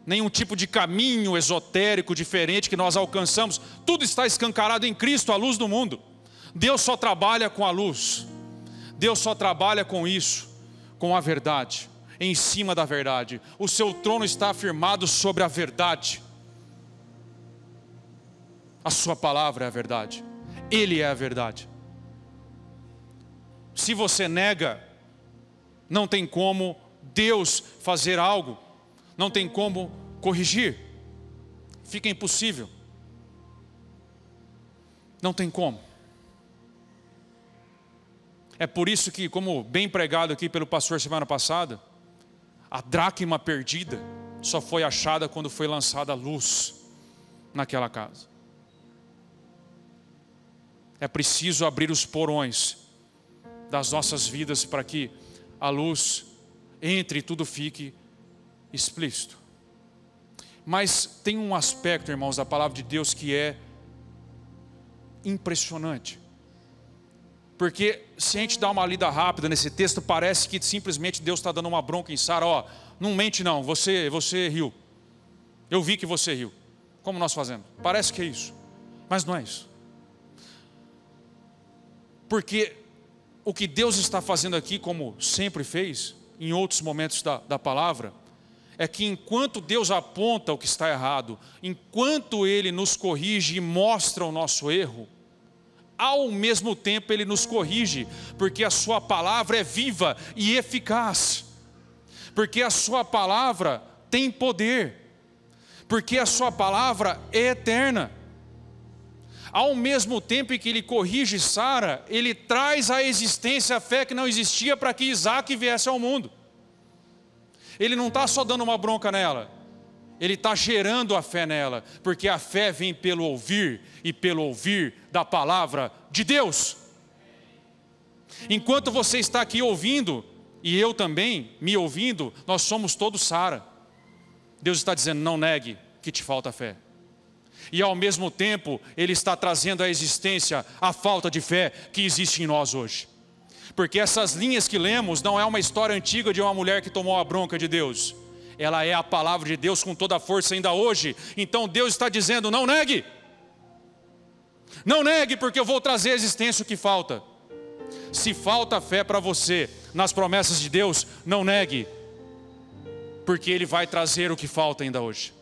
nenhum tipo de caminho esotérico diferente que nós alcançamos. Tudo está escancarado em Cristo, a luz do mundo. Deus só trabalha com a luz. Deus só trabalha com isso, com a verdade, em cima da verdade. O seu trono está afirmado sobre a verdade. A sua palavra é a verdade. Ele é a verdade. Se você nega, não tem como Deus fazer algo, não tem como corrigir, fica impossível, não tem como. É por isso que, como bem pregado aqui pelo pastor semana passada, a dracma perdida só foi achada quando foi lançada a luz naquela casa. É preciso abrir os porões das nossas vidas para que a luz entre e tudo fique explícito. Mas tem um aspecto, irmãos, da palavra de Deus que é impressionante. Porque se a gente dá uma lida rápida nesse texto, parece que simplesmente Deus está dando uma bronca em Sara. Ó, não mente não, você riu. Eu vi que você riu. Como nós fazemos? Parece que é isso, mas não é isso. Porque o que Deus está fazendo aqui, como sempre fez, em outros momentos da palavra, é que enquanto Deus aponta o que está errado, enquanto Ele nos corrige e mostra o nosso erro, ao mesmo tempo Ele nos corrige, porque a sua palavra é viva e eficaz, porque a sua palavra tem poder, porque a sua palavra é eterna. Ao mesmo tempo em que Ele corrige Sara, Ele traz à existência a fé que não existia para que Isaac viesse ao mundo. Ele não está só dando uma bronca nela, Ele está gerando a fé nela, porque a fé vem pelo ouvir, e pelo ouvir da palavra de Deus. Enquanto você está aqui ouvindo, e eu também me ouvindo, nós somos todos Sara. Deus está dizendo: não negue que te falta fé. E ao mesmo tempo, Ele está trazendo à existência a falta de fé que existe em nós hoje. Porque essas linhas que lemos não é uma história antiga de uma mulher que tomou a bronca de Deus. Ela é a palavra de Deus com toda a força ainda hoje. Então Deus está dizendo, não negue. Não negue, porque eu vou trazer a existência o que falta. Se falta fé para você nas promessas de Deus, não negue. Porque Ele vai trazer o que falta ainda hoje.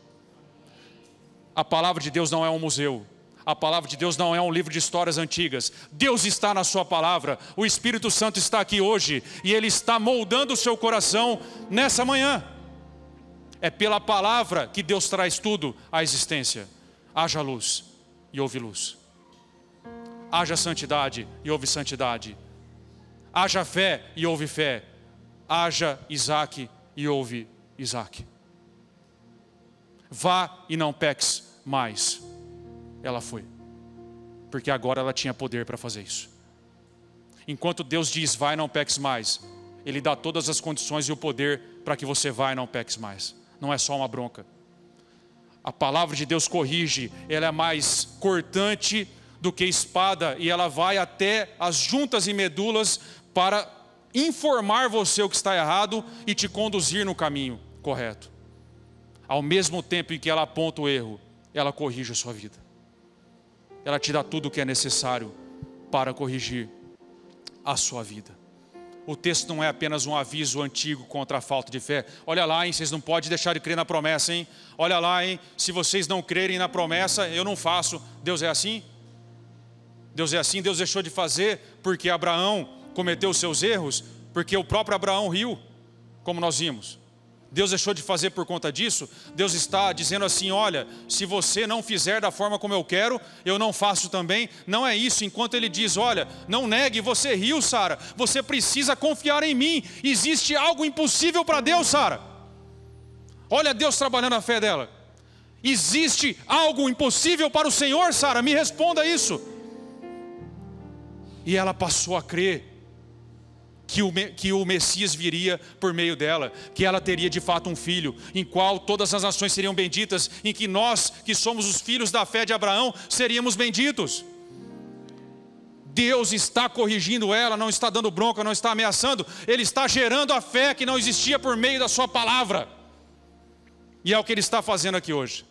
A palavra de Deus não é um museu. A palavra de Deus não é um livro de histórias antigas. Deus está na sua palavra. O Espírito Santo está aqui hoje. E Ele está moldando o seu coração nessa manhã. É pela palavra que Deus traz tudo à existência. Haja luz e houve luz. Haja santidade e houve santidade. Haja fé e houve fé. Haja Isaac e houve Isaac. Vá e não peques mais. Ela foi. Porque agora ela tinha poder para fazer isso. Enquanto Deus diz, vai e não peques mais, Ele dá todas as condições e o poder para que você vá e não peques mais. Não é só uma bronca. A palavra de Deus corrige, ela é mais cortante do que espada, e ela vai até as juntas e medulas para informar você o que está errado e te conduzir no caminho correto. Ao mesmo tempo em que ela aponta o erro, ela corrige a sua vida. Ela te dá tudo o que é necessário para corrigir a sua vida. O texto não é apenas um aviso antigo contra a falta de fé. Olha lá, hein, vocês não podem deixar de crer na promessa, hein? Olha lá, hein, se vocês não crerem na promessa, eu não faço. Deus é assim? Deus é assim, Deus deixou de fazer porque Abraão cometeu os seus erros, porque o próprio Abraão riu, como nós vimos. Deus deixou de fazer por conta disso. Deus está dizendo assim, olha, se você não fizer da forma como eu quero, eu não faço também. Não é isso, enquanto Ele diz, olha, não negue, você riu, Sara, você precisa confiar em mim. Existe algo impossível para Deus, Sara. Olha Deus trabalhando a fé dela. Existe algo impossível para o Senhor, Sara, me responda isso. E ela passou a crer que o Messias viria por meio dela, que ela teria de fato um filho, em qual todas as nações seriam benditas, em que nós, que somos os filhos da fé de Abraão, seríamos benditos. Deus está corrigindo ela, não está dando bronca, não está ameaçando, Ele está gerando a fé que não existia por meio da sua palavra. E é o que Ele está fazendo aqui hoje.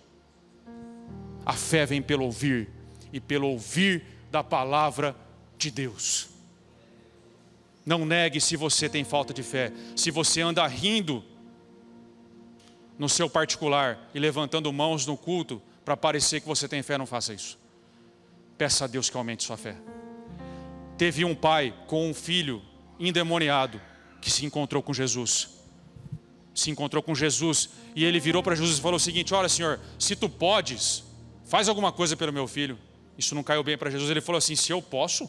A fé vem pelo ouvir, e pelo ouvir da palavra de Deus. Não negue se você tem falta de fé. Se você anda rindo no seu particular e levantando mãos no culto para parecer que você tem fé, não faça isso. Peça a Deus que aumente sua fé. Teve um pai com um filho endemoniado que se encontrou com Jesus. Se encontrou com Jesus e ele virou para Jesus e falou o seguinte, olha Senhor, se tu podes, faz alguma coisa pelo meu filho. Isso não caiu bem para Jesus. Ele falou assim, se eu posso?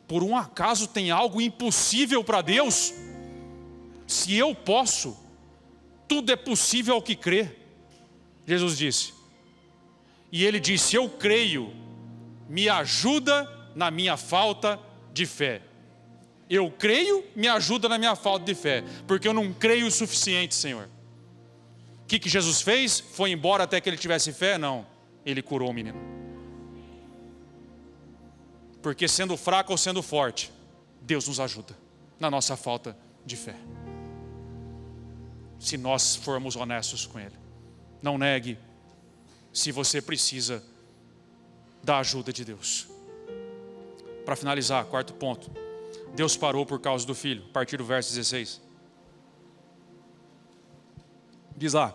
Por um acaso tem algo impossível para Deus? Se eu posso, tudo é possível ao que crê. Jesus disse. E ele disse, eu creio, me ajuda na minha falta de fé. Eu creio, me ajuda na minha falta de fé, porque eu não creio o suficiente, Senhor. O que Jesus fez? Foi embora até que ele tivesse fé? Não, ele curou o menino. Porque sendo fraco ou sendo forte, Deus nos ajuda na nossa falta de fé. Se nós formos honestos com Ele. Não negue se você precisa da ajuda de Deus. Para finalizar, quarto ponto. Deus parou por causa do filho, a partir do verso 16. Diz lá,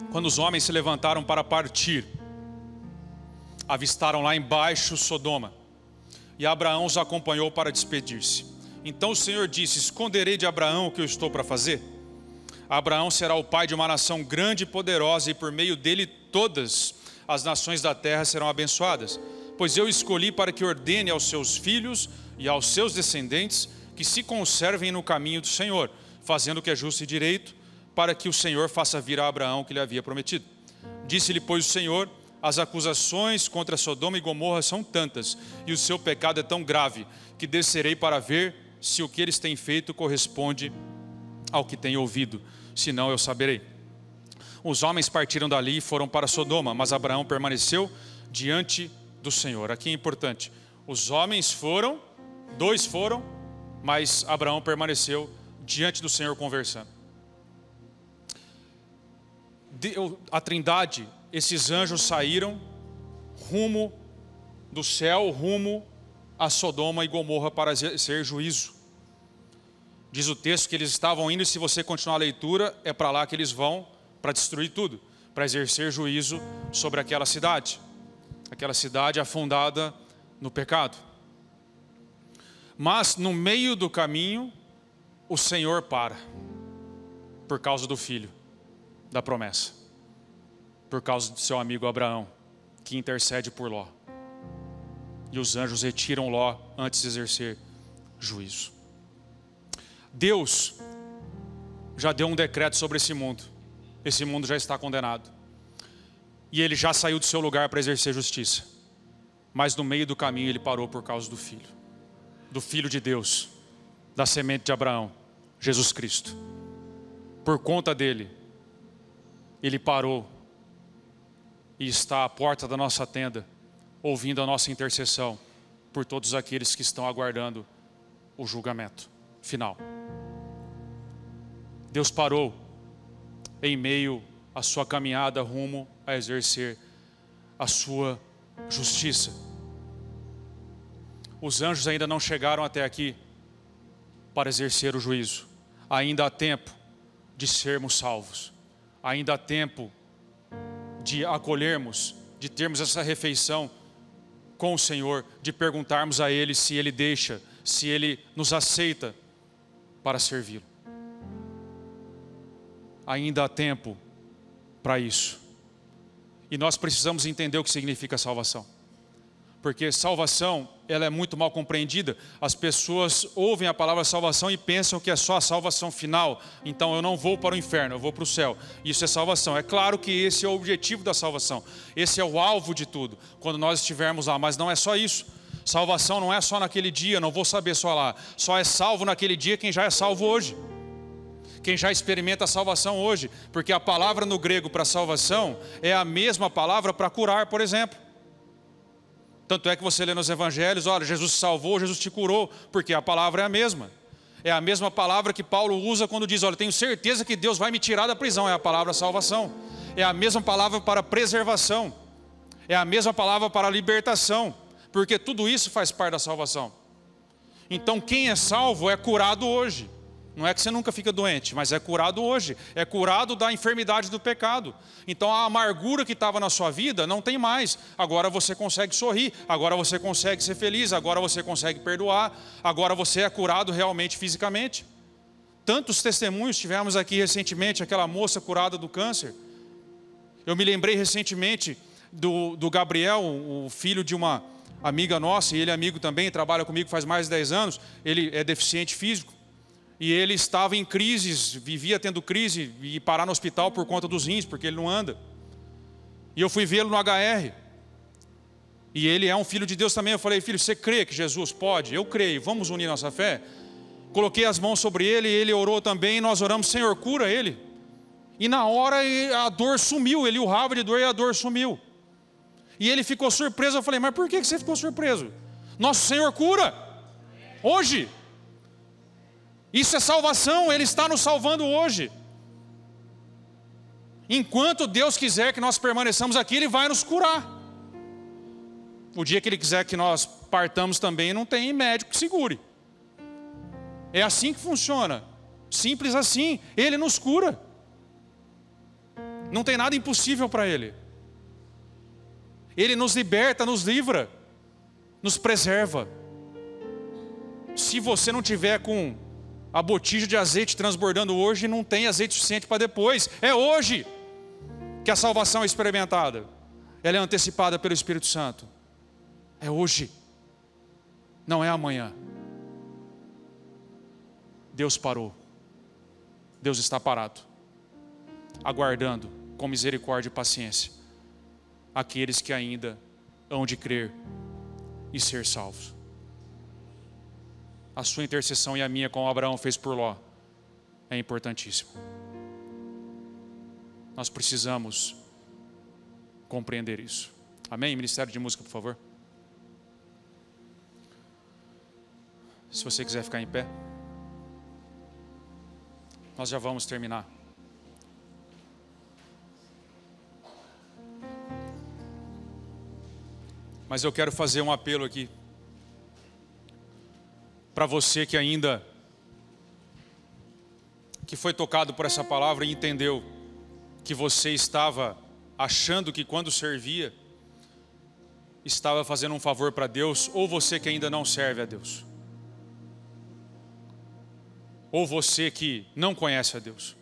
quando os homens se levantaram para partir, avistaram lá embaixo Sodoma. E Abraão os acompanhou para despedir-se. Então o Senhor disse, esconderei de Abraão o que eu estou para fazer? Abraão será o pai de uma nação grande e poderosa, e por meio dele todas as nações da terra serão abençoadas. Pois eu escolhi para que ordene aos seus filhos e aos seus descendentes que se conservem no caminho do Senhor, fazendo o que é justo e direito, para que o Senhor faça vir a Abraão o que lhe havia prometido. Disse-lhe, pois, o Senhor, as acusações contra Sodoma e Gomorra são tantas, e o seu pecado é tão grave, que descerei para ver se o que eles têm feito corresponde ao que tenho ouvido, senão eu saberei. Os homens partiram dali e foram para Sodoma, mas Abraão permaneceu diante do Senhor. Aqui é importante, os homens foram, 2 foram, mas Abraão permaneceu diante do Senhor conversando. A Trindade, esses anjos saíram rumo do céu, rumo a Sodoma e Gomorra para ser juízo. Diz o texto que eles estavam indo, e se você continuar a leitura, é para lá que eles vão, para destruir tudo, para exercer juízo sobre aquela cidade afundada no pecado. Mas no meio do caminho, o Senhor para, por causa do filho da promessa, por causa do seu amigo Abraão, que intercede por Ló. E os anjos retiram Ló antes de exercer juízo. Deus já deu um decreto sobre esse mundo. Esse mundo já está condenado. E ele já saiu do seu lugar para exercer justiça. Mas no meio do caminho ele parou por causa do Filho. Do Filho de Deus, da semente de Abraão, Jesus Cristo. Por conta dele, ele parou e está à porta da nossa tenda, ouvindo a nossa intercessão por todos aqueles que estão aguardando o julgamento final. Deus parou em meio à sua caminhada rumo a exercer a sua justiça. Os anjos ainda não chegaram até aqui para exercer o juízo. Ainda há tempo de sermos salvos. Ainda há tempo de acolhermos, de termos essa refeição com o Senhor, de perguntarmos a Ele se Ele deixa, se Ele nos aceita para servi-lo. Ainda há tempo para isso. E nós precisamos entender o que significa salvação. Porque salvação, ela é muito mal compreendida. As pessoas ouvem a palavra salvação e pensam que é só a salvação final. Então eu não vou para o inferno, eu vou para o céu. Isso é salvação. É claro que esse é o objetivo da salvação. Esse é o alvo de tudo, quando nós estivermos lá. Mas não é só isso. Salvação não é só naquele dia, não vou saber só lá. Só é salvo naquele dia quem já é salvo hoje. Quem já experimenta a salvação hoje. Porque a palavra no grego para salvação é a mesma palavra para curar, por exemplo. Tanto é que você lê nos evangelhos, olha, Jesus te salvou, Jesus te curou, porque a palavra é a mesma. É a mesma palavra que Paulo usa quando diz, olha, tenho certeza que Deus vai me tirar da prisão, é a palavra salvação. É a mesma palavra para preservação. É a mesma palavra para libertação, porque tudo isso faz parte da salvação. Então quem é salvo é curado hoje. Não é que você nunca fica doente, mas é curado hoje. É curado da enfermidade do pecado. Então a amargura que estava na sua vida não tem mais. Agora você consegue sorrir, agora você consegue ser feliz, agora você consegue perdoar, agora você é curado realmente fisicamente. Tantos testemunhos tivemos aqui recentemente, aquela moça curada do câncer. Eu me lembrei recentemente do Gabriel, o filho de uma amiga nossa, e ele é amigo também, trabalha comigo faz mais de 10 anos, ele é deficiente físico. E ele estava em crises, vivia tendo crise e parar no hospital por conta dos rins, porque ele não anda. E eu fui vê-lo no HR. E ele é um filho de Deus também. Eu falei, filho, você crê que Jesus pode? Eu creio, vamos unir nossa fé? Coloquei as mãos sobre ele, ele orou também, nós oramos, Senhor, cura ele. E na hora a dor sumiu, ele urrava de dor e a dor sumiu. E ele ficou surpreso, eu falei, mas por que você ficou surpreso? Nosso Senhor cura, hoje. Isso é salvação, Ele está nos salvando hoje. Enquanto Deus quiser que nós permaneçamos aqui, Ele vai nos curar. O dia que Ele quiser que nós partamos também, não tem médico que segure. É assim que funciona. Simples assim, Ele nos cura. Não tem nada impossível para Ele. Ele nos liberta, nos livra, nos preserva. Se você não tiver com a botija de azeite transbordando hoje, não tem azeite suficiente para depois. É hoje que a salvação é experimentada. Ela é antecipada pelo Espírito Santo. É hoje. Não é amanhã. Deus parou. Deus está parado. Aguardando com misericórdia e paciência aqueles que ainda hão de crer e ser salvos. A sua intercessão e a minha, como Abraão fez por Ló, é importantíssimo. Nós precisamos compreender isso. Amém? Ministério de Música, por favor. Se você quiser ficar em pé. Nós já vamos terminar. Mas eu quero fazer um apelo aqui. Para você que ainda que foi tocado por essa palavra e entendeu que você estava achando que quando servia estava fazendo um favor para Deus, ou você que ainda não serve a Deus, ou você que não conhece a Deus.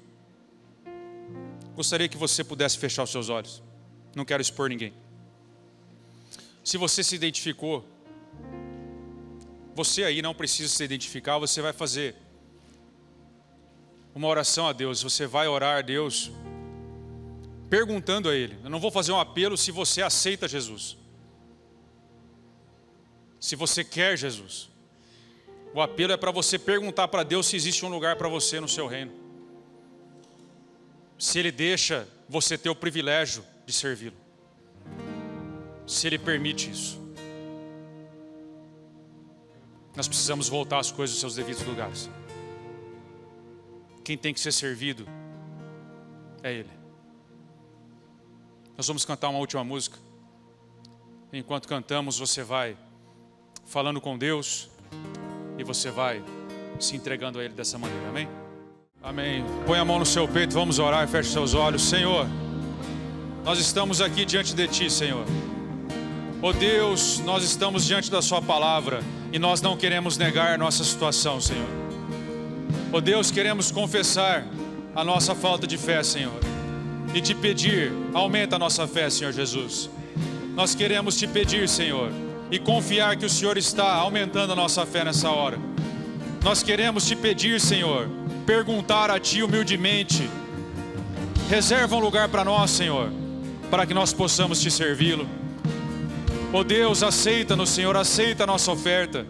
Gostaria que você pudesse fechar os seus olhos. Não quero expor ninguém. Se você se identificou, você aí não precisa se identificar, você vai fazer uma oração a Deus, você vai orar a Deus, perguntando a Ele. Eu não vou fazer um apelo se você aceita Jesus, se você quer Jesus. O apelo é para você perguntar para Deus se existe um lugar para você no seu reino, se Ele deixa você ter o privilégio de servi-lo, se Ele permite isso. Nós precisamos voltar as coisas aos seus devidos lugares. Quem tem que ser servido é Ele. Nós vamos cantar uma última música. Enquanto cantamos, você vai falando com Deus e você vai se entregando a Ele dessa maneira, amém? Amém. Põe a mão no seu peito, vamos orar, feche seus olhos. Senhor, nós estamos aqui diante de Ti, Senhor. Oh Deus, nós estamos diante da Sua palavra e nós não queremos negar a nossa situação, Senhor. Oh Deus, queremos confessar a nossa falta de fé, Senhor, e Te pedir, aumenta a nossa fé, Senhor Jesus. Nós queremos Te pedir, Senhor, e confiar que o Senhor está aumentando a nossa fé nessa hora. Nós queremos Te pedir, Senhor, perguntar a Ti humildemente, reserva um lugar para nós, Senhor, para que nós possamos Te servi-lo. Oh Deus, aceita-nos, Senhor, aceita a nossa oferta.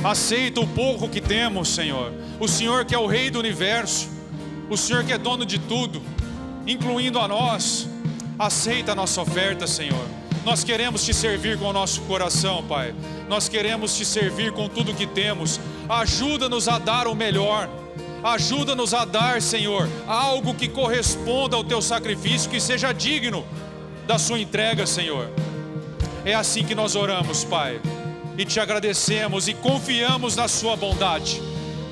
Aceita o pouco que temos, Senhor. O Senhor que é o Rei do Universo, o Senhor que é dono de tudo, incluindo a nós. Aceita a nossa oferta, Senhor. Nós queremos Te servir com o nosso coração, Pai. Nós queremos Te servir com tudo que temos. Ajuda-nos a dar o melhor. Ajuda-nos a dar, Senhor, algo que corresponda ao Teu sacrifício, que seja digno da Sua entrega, Senhor. É assim que nós oramos, Pai, e Te agradecemos e confiamos na Sua bondade,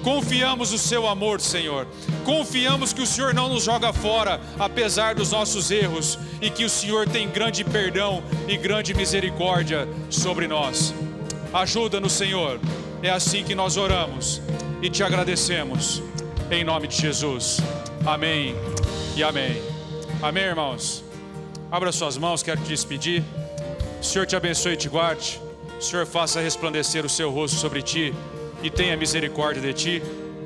confiamos no Seu amor, Senhor, confiamos que o Senhor não nos joga fora, apesar dos nossos erros, e que o Senhor tem grande perdão e grande misericórdia sobre nós. Ajuda-nos, Senhor, é assim que nós oramos e Te agradecemos, em nome de Jesus, amém e amém. Amém, irmãos? Abra suas mãos, quero te despedir. O Senhor te abençoe e te guarde. O Senhor faça resplandecer o seu rosto sobre ti e tenha misericórdia de ti.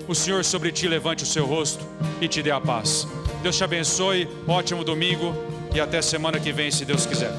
O Senhor sobre ti levante o seu rosto e te dê a paz. Deus te abençoe, ótimo domingo e até semana que vem, se Deus quiser.